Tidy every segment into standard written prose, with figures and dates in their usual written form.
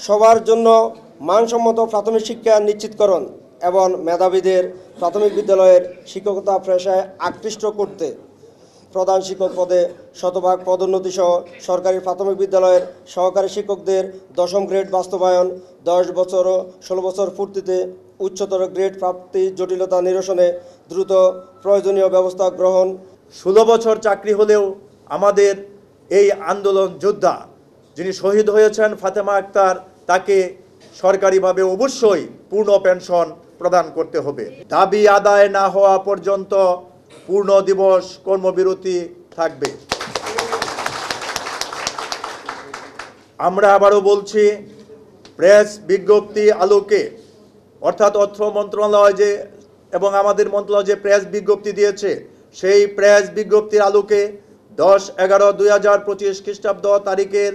সবার জন্য মানসম্মত প্রাথমিক শিক্ষা নিশ্চিতকরণ এবং মেধাবীদের প্রাথমিক বিদ্যালয়ের শিক্ষকতা পেশায় আকৃষ্ট করতে প্রধান শিক্ষক পদে শতভাগ পদোন্নতি সহ সরকারি প্রাথমিক বিদ্যালয়ের সহকারী শিক্ষকদের 10ম গ্রেড বাস্তবায়ন, 10 বছর ও 16 বছর পূর্তিতে উচ্চতর গ্রেড প্রাপ্তি জটিলতা নিরসনে দ্রুত প্রয়োজনীয় ব্যবস্থা গ্রহণ। 16 বছর চাকরি হলেও আমাদের এই আন্দোলন যোদ্ধা যিনি শহীদ হয়েছেন ফাতেমা আক্তার, তাকে সরকারিভাবে অবশ্যই পূর্ণ পেনশন প্রদান করতে হবে। দাবি আদায় না হওয়া পর্যন্ত পূর্ণ দিবস কর্মবিরতি থাকবে। আমরা আবারও বলছি, প্রেস বিজ্ঞপ্তি আলোকে অর্থাৎ অর্থ মন্ত্রণালয় যে এবং আমাদের মন্ত্রণালয় যে প্রেস বিজ্ঞপ্তি দিয়েছে, সেই প্রেস বিজ্ঞপ্তির আলোকে 10/11/2025 খ্রিস্টাব্দ তারিখের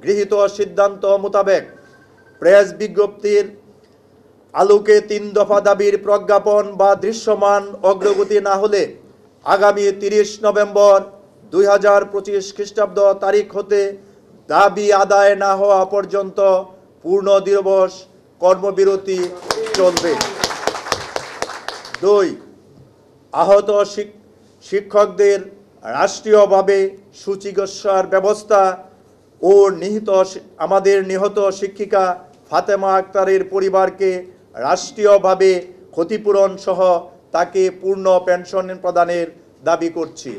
গৃহীত সিদ্ধান্ত মোতাবেক প্রেস বিজ্ঞপ্তির আলোকে 3 দফা দাবির প্রজ্ঞাপন বা দৃশ্যমান অগ্রগতি না হলে আগামী 30 নভেম্বর 2025 খ্রিস্টাব্দ তারিখ হতে দাবি আদায় না হওয়া পর্যন্ত পূর্ণ দিবস কর্মবিরতি চলবে। 2. আহত শিক্ষকদের রাষ্ট্রীয়ভাবে সুচিকিৎসার ব্যবস্থা ও আমাদের নিহত শিক্ষিকা ফাতেমা আক্তারের পরিবারকে রাষ্ট্রীয়ভাবে ক্ষতিপূরণ সহ তাকে পূর্ণ পেনশন প্রদানের দাবি করছি।